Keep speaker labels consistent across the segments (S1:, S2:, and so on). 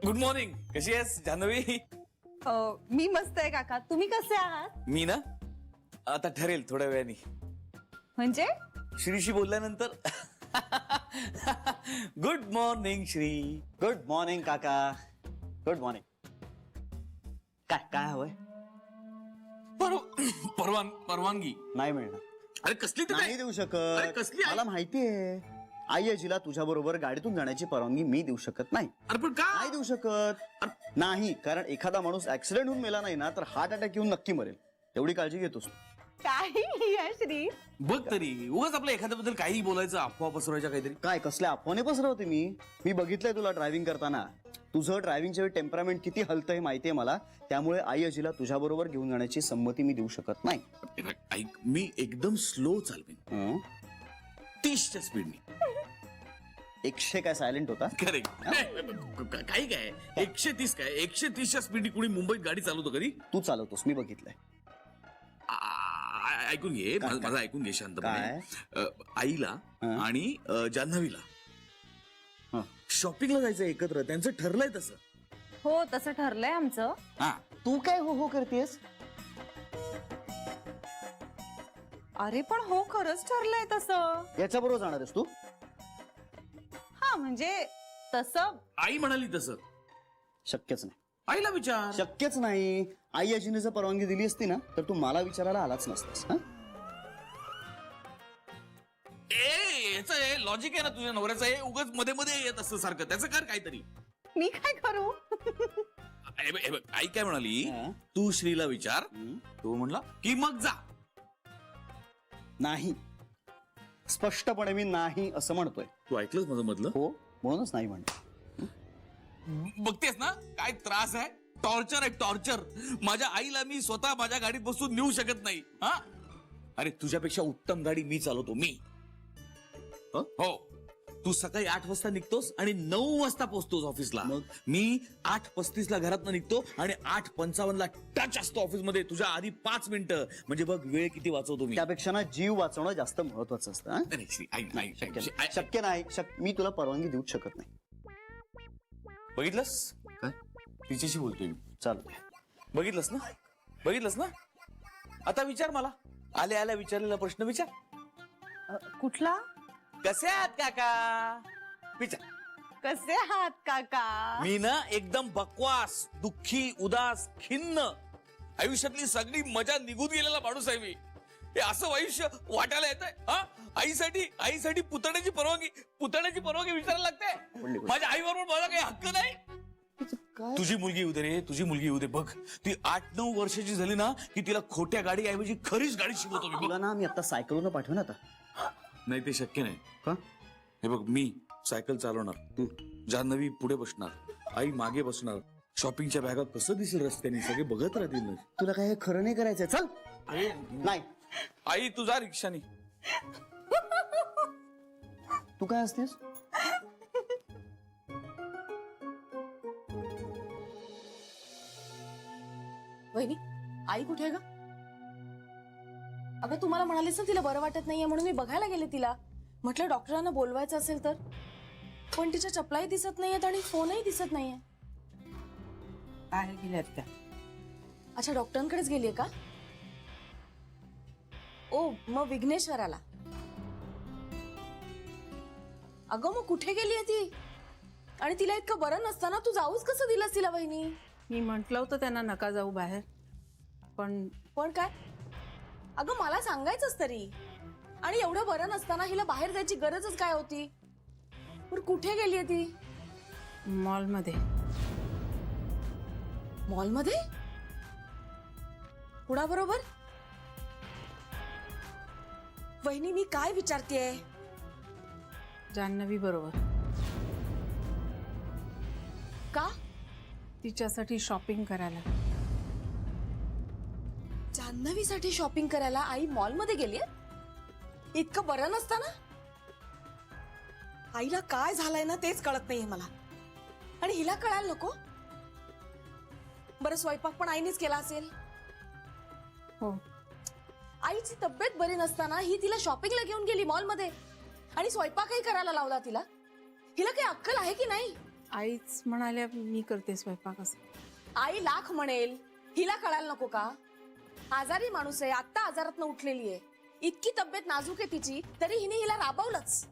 S1: Good morning. कशी आहेस जान्हवी?
S2: मी मस्त आहे काका. तुम्ही कसे आहात?
S1: मी ना आता ठरेल थोड्या वेळाने
S2: म्हणजे
S1: श्रीशी बोलल्यानंतर. Good morning Shri.
S3: Good morning काका. Good morning. काय काय हवंय?
S1: परवानगी
S3: नाही मिळणार.
S1: अरे कसली तर
S3: नाही
S1: काय?
S3: देऊ
S1: अरे
S3: शकत.
S1: कसली आई?
S3: मला माहिती आहे आई आजीला तुझ्या बरोबर गाडीतून जाण्याची परवानगी मी देऊ शकत नाही.
S1: अरे पण का?
S3: नाही देऊ शकत. नाही, कारण एखादा माणूस ऍक्सिडेंट होऊन मेला नाही ना तर हार्ट अटॅक येऊन नक्की मरेल. तेवढी काळजी घेतोस.
S2: काही श्री.
S1: बघ तरी उगाच आपल्या एखाद्याबद्दल काही बोलायचं, अफवा पसरवायच्या काहीतरी.
S3: काय कसल्या अफवाने पसरवते मी बघितलंय तुला ड्रायव्हिंग करताना. तुझं ड्रायव्हिंगच्या वेळी टेम्परामेंट किती हलतं हे माहितीये मला. त्यामुळे आई आजीला तुझ्या बरोबर घेऊन जाण्याची संमती मी देऊ शकत नाही.
S1: हे बघ, ऐक, मी एकदम स्लो चालवेन,
S3: हं?
S1: 30च्या स्पीडने.
S3: 100 काय सायलेंट होता?
S1: करेक्ट. काही काय 130 काय 130च्या स्पीडने कुणी मुंबईत गाडी चालवतो कधी?
S3: तू चालवतोस, मी बघितलंय.
S1: ऐकून घे,
S3: काय?
S1: माझं ऐकून घे शांतपणे.
S3: काय?
S1: आईला
S3: हं?
S1: आणि जान्हवीला
S3: हं.
S1: शॉपिंगला जायचं एकत्र. त्यांचं ठरलंय तसं.
S2: हो तसं ठरलंय आमचं.
S1: हा.
S3: तू काय हो हो करतेस?
S2: अरे पण हो खरंच ठरलंय तसं.
S3: याच्या बरोबर जाणार आहेस तू?
S2: हा म्हणजे तसं.
S1: आई म्हणाली तसं.
S3: शक्यच नाही.
S1: आईला विचार.
S3: शक्यच नाही. आई आजीने जर परवानगी दिली असती ना तर तू मला विचारायला आलाच नसतास. हं?
S1: याचं लॉजिक आहे ना तुझ्या नवऱ्याचं. हे उगाच मध्ये मध्ये येत असतं सारखं. त्याचं कर काहीतरी.
S2: मी काय करू?
S1: हे बघ, आई काय म्हणाली,
S3: हं?
S1: तू श्रीला विचार. तो म्हणला की मग जा.
S3: नाही, स्पष्टपणे मी नाही असं म्हणतोय.
S1: तू ऐकलंच माझं मधलं?
S3: हो, म्हणूनच नाही म्हणतो.
S1: बघतेस ना काय त्रास आहे. टॉर्चर आहे टॉर्चर. माझ्या आईला मी स्वतः माझ्या गाडीत बसून नेऊ शकत नाही. हा, अरे तुझ्यापेक्षा उत्तम गाडी मी चालवतो. मी हो. तू सकाळी 8 वाजता निघतोस आणि 9 वाजता पोहोचतोस ऑफिसला.
S3: मग?
S1: मी 8:35 घरातनं निघतो आणि 8:55 टच असतो ऑफिसमध्ये. तुझ्या आधी 5 मिनिटं. म्हणजे बघ वेळ किती वाचवतो मी.
S3: त्यापेक्षा ना जीव वाचवणं जास्त महत्वाचं असतं. हं?
S1: अरे श्री, ऐक, ऐक,
S3: शक्य
S1: ऐक,
S3: नाही. शक्य नाही. मी तुला परवानगी देऊच शकत नाही.
S1: बघितलंस
S3: काय?
S1: तिच्याशी बोलतोय मी.
S3: चालू.
S1: बघितलंस ना, बघितलंस ना. आता विचार मला. आल्या आल्या विचारलेला प्रश्न विचार.
S2: कुठला?
S1: कसे आहात काका? विचार.
S2: कसे आहात काका?
S1: मी ना एकदम बकवास, दुःखी, उदास, खिन्न, आयुष्यातली सगळी मजा निघून गेलेला माणूस आहे मी. हे असं आयुष्य वाटायला येत आहे. हा, आईसाठी पुतण्याची परवानगी विचारायला लागते. माझ्या आई बरोबर मला काही हक्क नाही. तुझी मुलगी येऊ दे रे, तुझी मुलगी येऊ दे. बघ ती 8-9 वर्षाची झाली ना की तिला खोट्या गाडी ऐवजी खरीच गाडी शिकवतो मी.
S3: तुला ना मी आता सायकलवरून पाठवून आता.
S1: नाही ते शक्य नाही.
S3: का?
S1: हे बघ, मी सायकल चालवणार, जान्हवी पुढे बसणार, आई मागे बसणार. शॉपिंगच्या बॅगा कसं दिसेल रस्त्याने, सगळे बघत राहतील ना.
S3: तुला काय हे खरं नाही करायचंय? चल.
S1: अरे
S3: नाही.
S1: आई तुझा रिक्षाने.
S3: तू काय असतेस?
S4: वहिनी, आई कुठे आहे ग? अगं तुम्हाला म्हणालीस ना तिला बरं वाटत नाहीये म्हणून मी बघायला गेले तिला. म्हटलं डॉक्टरांना बोलवायचं असेल तर. पण तिच्या चपलाही दिसत नाहीयेत आणि फोनही दिसत नाहीये.
S5: बाहेर गेल्यात त्या.
S4: अच्छा, डॉक्टरांकडेच गेलीये का? ओ मग विघ्नेश्वराला. अगं मग कुठे गेलीये ती? आणि तिला इतकं बरं नसताना तू जाऊच कसं दिलंस तिला वहिनी?
S5: मी म्हंटल होतं त्यांना नका जाऊ बाहेर, पण
S4: काय? अगं मला सांगायचंच तरी. आणि एवढं बरं नसताना हिला बाहेर जायची गरजच काय होती? पण कुठे गेलीये ती?
S5: मॉलमध्ये.
S4: मॉलमध्ये? कुणाबरोबर? वहिनी मी काय विचारतेय?
S5: जान्हवी बरोबर.
S4: का?
S5: तिच्यासाठी शॉपिंग करायला.
S4: जान्हवीसाठी शॉपिंग करायला आई मॉलमध्ये गेलीये? इतकं बरं नसताना? आईला काय झालंय ना तेच कळत नाहीये मला. आणि हिला कळायला नको? बरं स्वयंपाक पण आईनेच केला असेल.
S5: हो.
S4: आईची तब्येत बरी नसताना ही तिला शॉपिंगला घेऊन गेली मॉलमध्ये आणि स्वयंपाकही करायला लावला तिला. हिला काही अक्कल आहे की नाही?
S5: आईच म्हणाल्या मी करते स्वयंपाक असं.
S4: आई लाख म्हणेल, हिला कळायला नको का? आजारी माणूस आहे, आत्ता आजारातनं उठलेली आहे, इतकी तब्येत नाजूक आहे तिची, तरी हिने हिला राबवलंच.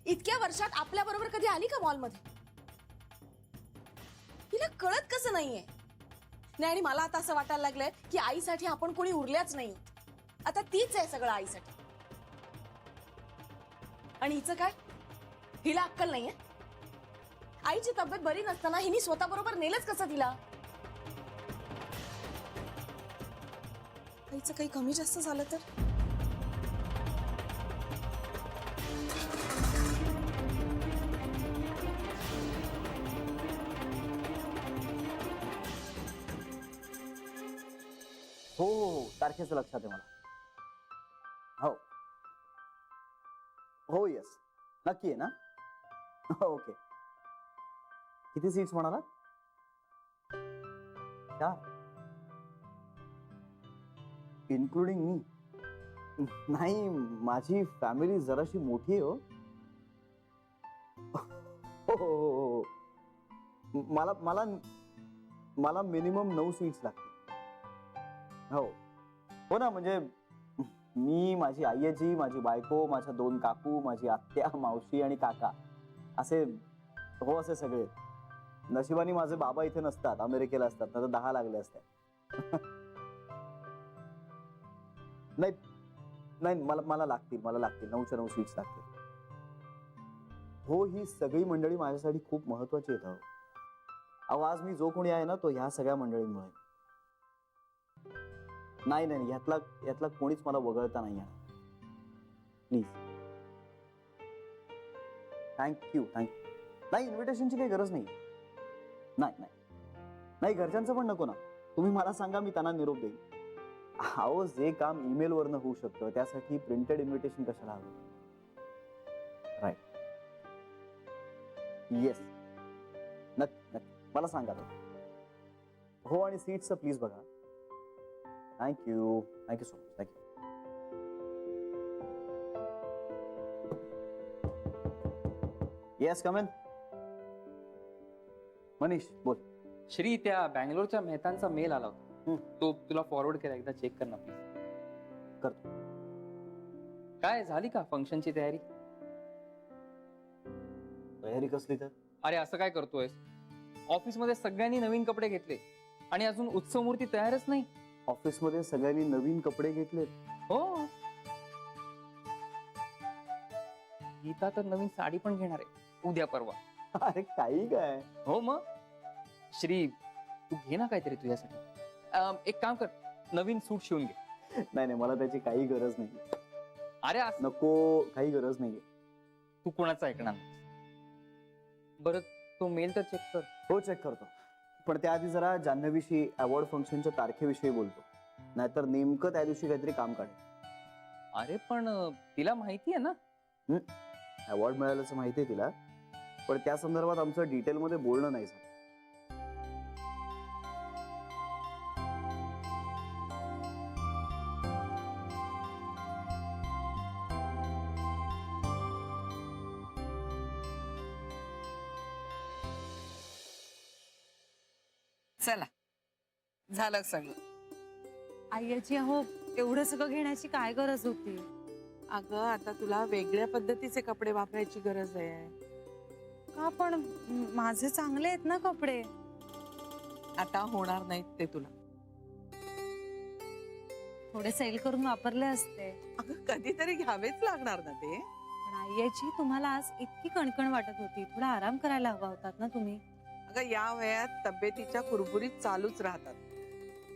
S4: इतक्या वर्षात आपल्या बरोबर कधी आली का मॉलमध्ये? हिला कळत कसं नाहीये? नाही, आणि मला आता असं वाटायला लागलंय की आईसाठी आपण कोणी उरल्याच नाही. आता तीच आहे सगळं आईसाठी. आणि हिचं काय? हिला अक्कल नाहीये? आईची तब्येत बरी नसताना हिने स्वतः बरोबर नेलंच कसं तिला? आईचं काही कमी जास्त झालं तर?
S3: हो हो हो, तारखेचं लक्षात आहे मला. हो हो, येस, नक्की आहे ना? ओके. किती सीट्स म्हणाला? 4, इन्क्लुडिंग मी? नाही, माझी फॅमिली जराशी मोठी आहे हो. हो हो हो, मला मला मला मिनिमम 9 सीट्स लागतील. हो हो ना, म्हणजे मी, माझी आईजी, माझी बायको, माझ्या 2 काकू, माझी आत्या, मावशी आणि काका, असे हो, असे सगळे. नशिबाने माझे बाबा इथे नसतात, अमेरिकेला असतात, तर 10 लागले असतात. नाही नाही, मला लागतील 9च्या 9 सीट्स लागतील. हो, ही सगळी मंडळी माझ्यासाठी खूप महत्वाची आहेत. अहो, आज मी जो कोणी आहे ना, तो ह्या सगळ्या मंडळींमुळे. नाही नाही, यातला कोणीच मला वगळता नाही येणार. Please, thank you. नाही, इन्व्हिटेशनची काही गरज नाही. नाही, घरच्यांचं पण नको ना. तुम्ही मला सांगा, मी त्यांना निरोप देईन. अहो, जे काम ईमेल वरनं होऊ शकतं त्यासाठी प्रिंटेड इन्व्हिटेशन कशाला हवं? राईट, येस, नक्की मला सांगा. हो, आणि सीट्सचं प्लीज बघा. Thank you so much. Thank you. Yes, come in. Manish, बोल.
S6: श्री, त्या बँगलोरच्या मेहतांचा मेल आला होता. तो तुला फॉरवर्ड केला, एकदा चेक कर ना प्लीज.
S3: करतो.
S6: काय झाली का फंक्शनची तयारी?
S3: तयारी कसली तर?
S6: अरे, असं काय करतोयस? ऑफिसमध्ये सगळ्यांनी नवीन कपडे घेतले आणि अजून उत्सव मूर्ती तयारच नाही.
S3: ऑफिसमध्ये सगळ्यांनी नवीन कपडे घेतलेत?
S6: हो, गीता तर नवीन साडी पण घेणार आहे उद्या परवा.
S3: अरे काही काय.
S6: हो मग. श्री, तू घे ना काहीतरी तुझ्यासाठी. एक काम कर, नवीन सूट शिवून घे.
S3: नाही, मला त्याची काही गरज नाही.
S6: अरे
S3: नको, काही गरज नाहीये.
S6: तू कोणाचं ऐकणार नाही. बरं, तो मेल तर चेक कर.
S3: हो, चेक करतो. पण त्याआधी जरा जान्हवीशी अवॉर्ड फंक्शनच्या तारखेविषयी बोलतो, नाहीतर नेमकं त्या दिवशी काहीतरी काम काढेल.
S6: अरे पण तिला माहिती आहे ना
S3: अवॉर्ड मिळाल्याचं माहिती आहे तिला, पण त्या संदर्भात आमचं डिटेलमध्ये बोलणं नाही झालं.
S5: चला, झालं सगळं.
S2: आईची, अहो, एवढं सगळं घेण्याची काय गरज होती?
S5: अगं, आता तुला वेगळ्या पद्धतीचे कपडे वापरायची गरज आहे.
S2: का पण? माझे चांगले आहेत ना कपडे.
S5: आता होणार नाहीत ते तुला.
S2: थोडे सेल करून वापरले असते.
S5: अगं, कधीतरी घ्यावेच लागणार ना ते.
S2: पण आईची, तुम्हाला आज इतकी कणकण वाटत होती, थोडा आराम करायला हवा होतात ना तुम्ही.
S5: अगं, या वयात तब्येतीच्या कुरबुरीत चालूच राहतात,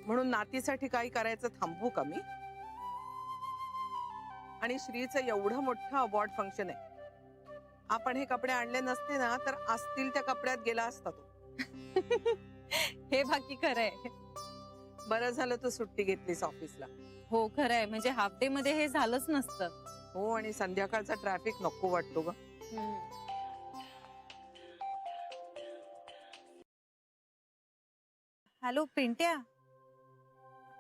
S5: म्हणून नातीसाठी काही करायचं थांबवू का मी? आणि श्रीचं एवढं मोठं अवॉर्ड फंक्शन आहे. आपण हे कपडे आणले नसते ना, तर असतील त्या कपड्यात गेला असता तो.
S2: हे बाकी खरंय.
S5: बरं झालं तू सुट्टी घेतलीस ऑफिसला.
S2: हो, खरंय. म्हणजे हाफ डे मध्ये हे झालंच नसतं.
S5: हो, आणि संध्याकाळचा ट्रॅफिक नको वाटतो ग.
S2: हॅलो पिंट्या,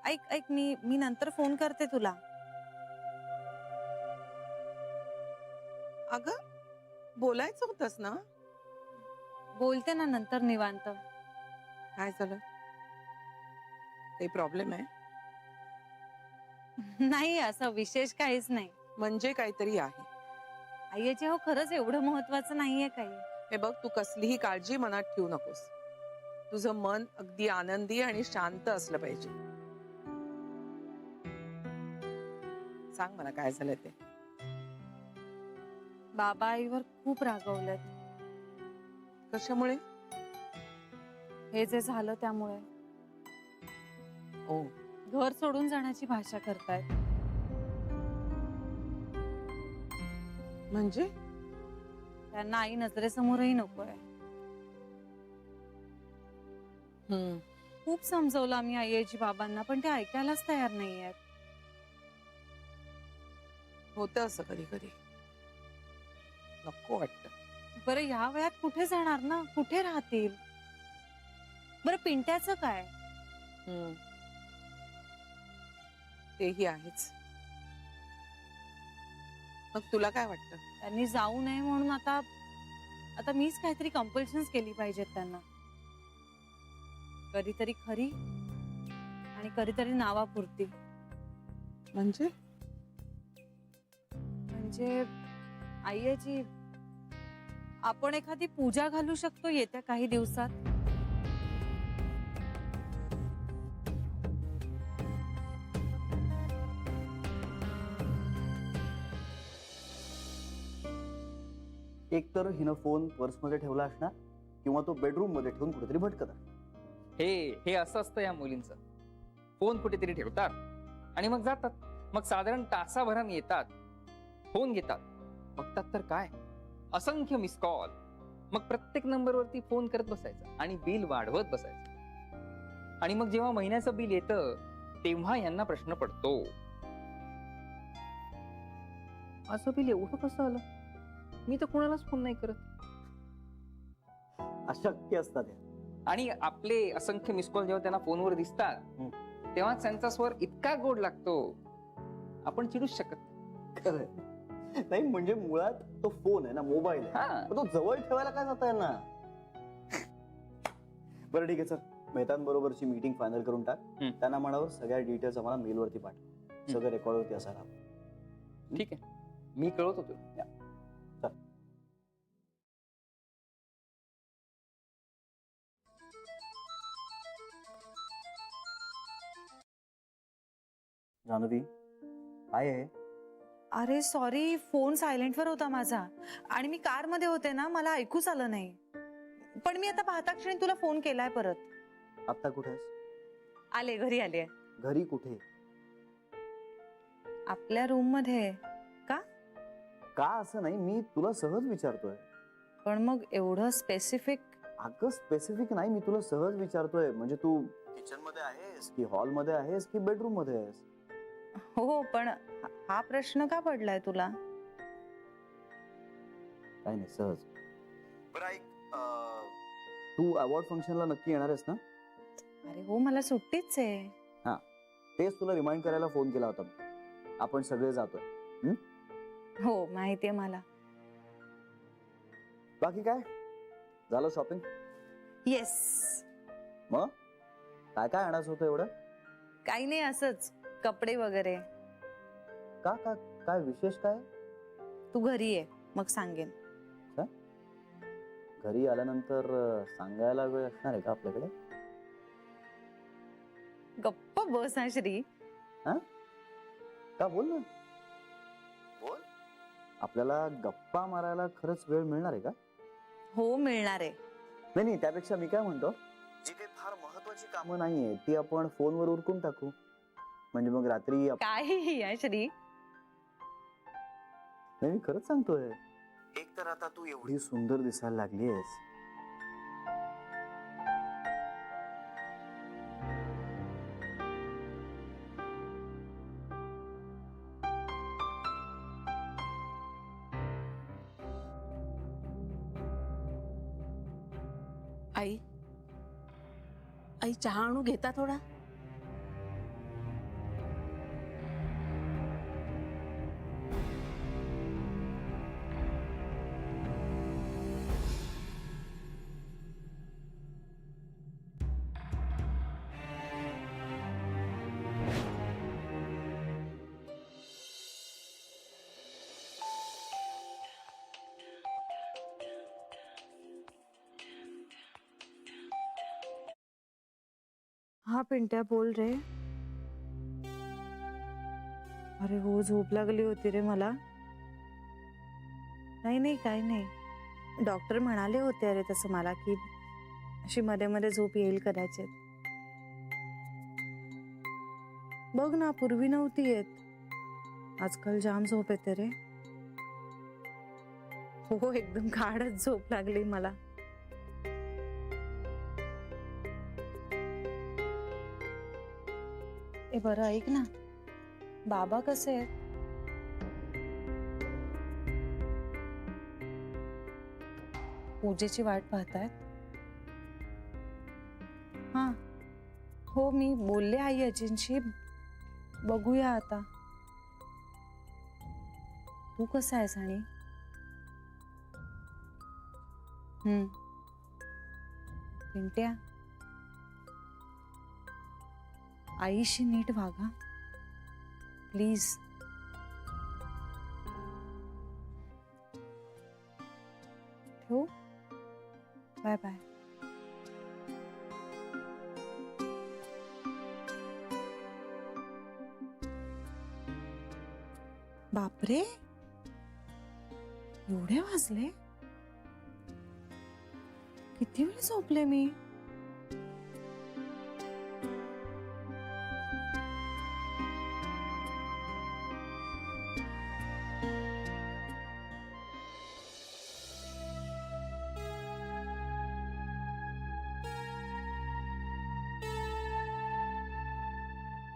S2: ऐक, मी नंतर फोन करते तुला.
S5: अगं, बोलायचं होतंस ना?
S2: बोलते ना नंतर निवांत.
S5: काय झालं? काही प्रॉब्लेम आहे?
S2: नाही असं विशेष काहीच नाही.
S5: म्हणजे काहीतरी आहे.
S2: आईची हो खरंच एवढं महत्वाचं नाहीये काही.
S5: हे बघ, तू कसलीही काळजी मनात ठेवू नकोस. तुझं मन अगदी आनंदी आणि शांत असलं पाहिजे. सांग मला काय झालं ते.
S2: बाबा आईवर खूप रागवलेत.
S5: कशामुळे?
S2: हे जे झालं त्यामुळे.
S5: ओ,
S2: घर सोडून जाण्याची भाषा करतायत.
S5: म्हणजे?
S2: त्यांना आई नजरेसमोरही नकोय. खूप समजवलं आम्ही आईची बाबांना पण ते ऐकायलाच तयार नाहीयेत.
S5: होतं असं कधी कधी. नको वाटतं.
S2: बरं ह्या वयात कुठे जाणार ना, कुठे राहतील? बरं पिंट्याचं काय?
S5: तेही आहेच. मग तुला काय वाटतं?
S2: त्यांनी जाऊ नये म्हणून आता मीच काहीतरी कंपल्शन्स केली पाहिजेत त्यांना. कधीतरी खरी आणि कधीतरी नावापुरती.
S5: म्हणजे?
S2: म्हणजे आईची आपण एखादी पूजा घालू शकतो येत्या काही दिवसात.
S3: एक तर हिनं फोन पर्समध्ये ठेवला असणार किंवा तो बेडरूम मध्ये ठेवून कुठेतरी भटकत आहे.
S6: हे असं असतं या मुलींचं. फोन कुठेतरी ठेवतात आणि मग जातात. मग साधारण तासाभराने येतात, फोन घेतात, बघतात तर काय असंख्य मिस कॉल. मग प्रत्येक नंबरवरती फोन करत बसायचं आणि बिल वाढवत बसायचं. आणि मग जेव्हा महिन्याचं बिल येतं तेव्हा यांना प्रश्न पडतो, असं बिल एवढं कसं आलं? मी तर कोणालाच फोन नाही करत.
S3: अशक्य असतात हे.
S6: आणि आपले असंख्य मिस कॉल जेव्हा त्यांना फोनवर दिसतात तेव्हा त्यांचा स्वर इतका गोड लागतो आपण चिडूच शकत नाही.
S3: खरंय. नाही म्हणजे मुळात तो फोन आहे ना, मोबाईल आहे, तो जवळ ठेवायला काय जात ना. बरं ठीक आहे सर, मेहतांबरोबरची मीटिंग फायनल करून टाक. त्यांना म्हणावं सगळ्या डिटेल्स आम्हाला मेलवरती पाठव. सगळं रेकॉर्डवरती असायला हवं.
S6: ठीक आहे, मी कळवतो तुला.
S3: जानवी काय आहे?
S2: अरे सॉरी, फोन सायलेंटवर होता माझा आणि मी कार मध्ये होते ना, मला ऐकूच आलं नाही. पण मी आता पाहता क्षणी तुला फोन केलाय परत.
S3: आता कुठेस?
S2: आले, घरी आले.
S3: घरी कुठे?
S2: आपल्या रूम मध्ये.
S3: का असं नाही, मी तुला सहज विचारतोय.
S2: पण मग एवढं स्पेसिफिक?
S3: अगं स्पेसिफिक नाही, मी तुला सहज विचारतोय. म्हणजे तू किचन मध्ये आहेस की हॉल मध्ये आहेस की बेडरूम मध्ये आहेस?
S2: हो पण हा प्रश्न का पडलाय तुला?
S3: काय नाही, सहज. बरं ऐक, तू अवॉर्ड फंक्शनला नक्की येणार आहेस ना?
S2: अरे हो, मला सुट्टीच आहे.
S3: हा, तेच तुला रिमाइंड करायला फोन केला होता. आपण सगळे जातोय.
S2: हो माहितीये मला.
S3: बाकी काय झालं शॉपिंग?
S2: येस.
S3: मग काय काय आणायचं होतं एवढं?
S2: काही नाही, असंच कपडे वगैरे.
S3: का का काय विशेष काय?
S2: तू घरी ये मग सांगेन.
S3: घरी आल्यानंतर सांगायला वेळ असणार आहे का आपल्याकडे?
S2: गप्प बस हा श्री.
S3: का, बोल ना, बोल. आपल्याला गप्पा मारायला खरंच वेळ मिळणार आहे का?
S2: हो मिळणार आहे.
S3: नाही नाही, त्यापेक्षा मी काय म्हणतो, जी काही फार महत्वाची कामं नाहीये ती आपण फोनवर उरकून टाकू. म्हणजे मग रात्री
S2: काय या श्री?
S3: नाही मी खरंच सांगतोय. एक तर आता तू एवढी सुंदर दिसायला लागलीयस.
S4: आई, आई चहा आणू घेता थोडा?
S2: हा पिंट्या बोल रे. अरे हो, झोप लागली होती रे मला. नाही नाही, काय नाही. डॉक्टर म्हणाले होते अरे तसं मला की अशी मध्ये मध्ये झोप येईल कदाचित. बघ ना, पूर्वी नव्हती येत, आजकाल जाम झोप येते रे. हो, एकदम गाढच झोप लागली मला. ए बरं ऐक ना, बाबा कसे आहेत? पूजेची वाट पाहतायत? हा हो, मी बोलले आई अजिंशी, बघूया आता. तू कसा आहेस? आणि पिंट्या, आईशी नीट वागा प्लीज. ठेवू? Bye bye. बापरे, एवढे वाजले? किती वेळ झोपले मी?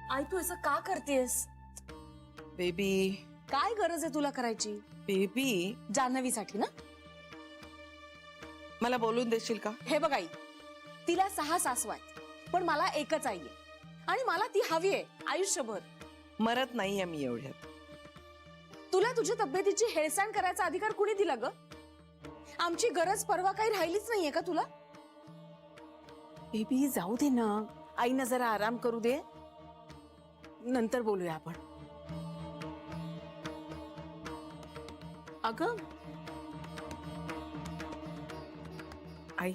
S4: आई तू असं का करतेस?
S5: बेबी
S4: काय गरज आहे तुला करायची?
S5: बेबी
S4: जान्हवीसाठी ना?
S5: मला बोलून देशील का?
S4: हे बघ आई, तिला 6 सासवा आहेत, पण मला एकच आई आहे आणि मला ती हवी आहे आयुष्यभर.
S5: मरत नाहीये मी एवढ्यात.
S4: तुला तुझ्या तब्येतीची हेळसांड करायचा अधिकार कुणी दिला ग? आमची गरज परवा काही राहिलीच नाहीये का तुला? बेबी जाऊ दे ना, आईना जरा आराम करू दे, नंतर बोलूया आपण. अगं आई,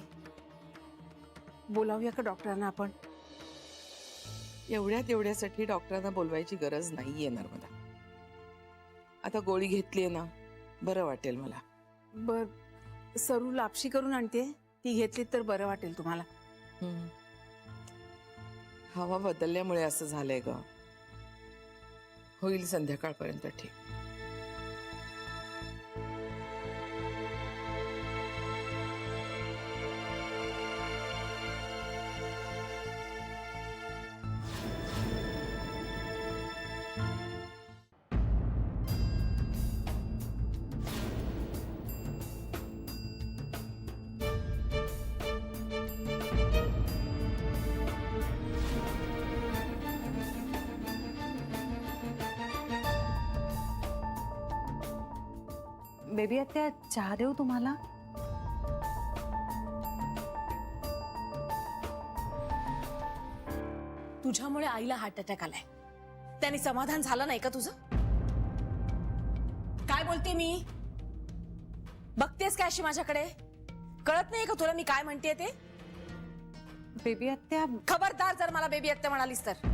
S4: बोलावूया का डॉक्टरांना आपण?
S5: एवढ्यासाठी डॉक्टरांना बोलवायची गरज नाहीये नर्मदा. आता गोळी घेतलीये ना, बरं वाटेल मला.
S4: बर, सरू लापशी करून आणते, ती घेतली तर बरं वाटेल तुम्हाला.
S5: हवा बदलल्यामुळे असं झालंय ग. होईल संध्याकाळपर्यंत ठीक.
S2: बेबी आत्या, चहा देऊ तुम्हाला?
S4: तुझ्यामुळे आईला हार्ट अटॅक आलाय, त्याने समाधान झालं नाही का तुझं? काय बोलते मी? बघतेस काय अशी माझ्याकडे? कळत नाही का तुला मी काय म्हणते ते?
S2: बेबी आत्या,
S4: खबरदार जर मला बेबी आत्या म्हणालीस तर.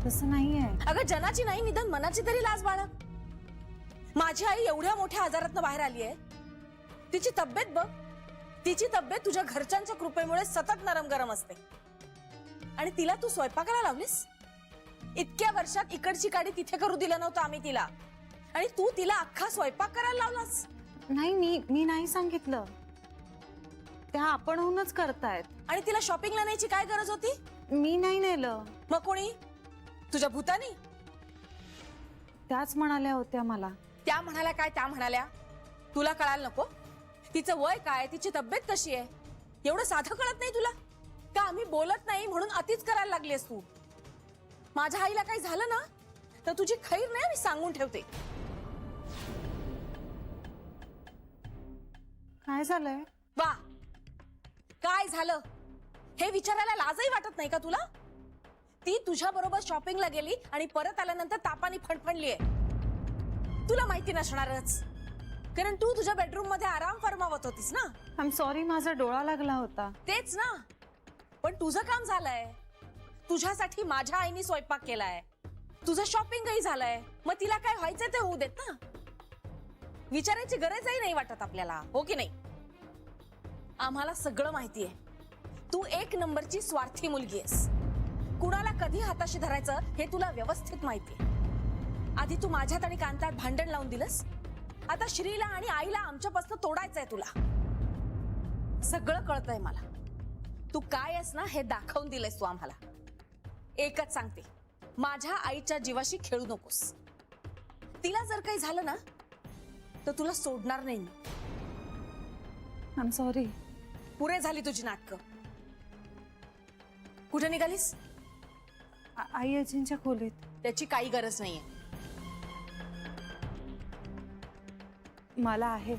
S2: तसं नाहीये.
S4: अगं जनाची नाही, निदान मनाची तरी लाज बाळग. माझी आई एवढ्या मोठ्या आजारातनं बाहेर आली आहे, तिची तब्येत बघ. तिची तब्येत तुझ्या घरच्यांच्या कृपेमुळे सतत नरम गरम असते, आणि तिला तू स्वयंपाकाला लावलीस? इतक्या वर्षात इकडची काडी तिथे करू दिलं नव्हतं आम्ही तिला, आणि तू तिला अख्खा स्वयंपाक करायला लावलास.
S2: नाही, मी नाही सांगितलं, त्या आपणहूनच करतायत.
S4: आणि तिला शॉपिंगला न्यायची काय गरज होती?
S2: मी नाही नेलं.
S4: मग कोणी? तुझ्या भूतानी?
S2: त्याच म्हणाल्या होत्या मला.
S4: त्या म्हणाल्या काय? त्या म्हणाल्या तुला कळायला नको? तिचं वय काय, तिची तब्येत कशी आहे, एवढं साधं कळत नाही तुला का? आम्ही बोलत नाही म्हणून अतिच करायला लागलीस तू. माझ्या आईला काही झालं ना तर तुझी खैर नाही, मी सांगून ठेवते.
S2: काय झालंय?
S4: वा, काय झालं हे विचारायला लाजही वाटत नाही का तुला? ती तुझ्या बरोबर शॉपिंगला गेली आणि परत आल्यानंतर तापाने फणफणलीये. तुला माहिती नसणारच, कारण तू तुझ्या बेडरूम मध्ये आराम फरमावत होतीस ना.
S2: आय एम सॉरी, माझा डोळा लागला होता.
S4: तेच ना, पण तुझं काम झालंय. तुझ्यासाठी माझ्या आईने स्वयंपाक केलाय, तुझं शॉपिंगही झालंय, मग तिला काय व्हायचंय ते होऊ देत ना. विचारायची गरजही नाही वाटत आपल्याला, हो की नाही? आम्हाला सगळं माहितीये, तू एक नंबरची स्वार्थी मुलगी आहेस. कुणाला कधी हाताशी धरायचं हे तुला व्यवस्थित माहितीये. आधी तू माझ्यात आणि कांतात भांडण लावून दिलंस, आता श्रीला आणि आईला आमच्यापासून तोडायचंय तुला. सगळं कळतंय मला. तू काय आहेस ना हे दाखवून दिलंयस तू आम्हाला. एकच सांगते, माझ्या आईच्या जीवाशी खेळू नकोस. तिला जर काही झालं ना तर तुला सोडणार नाही मी.
S2: I am sorry.
S4: पुरे झाली तुझी नाटकं. कुठे निघालीस?
S2: आई आजींच्या खोलीत.
S4: त्याची काही गरज नाहीये.
S2: मला आहे.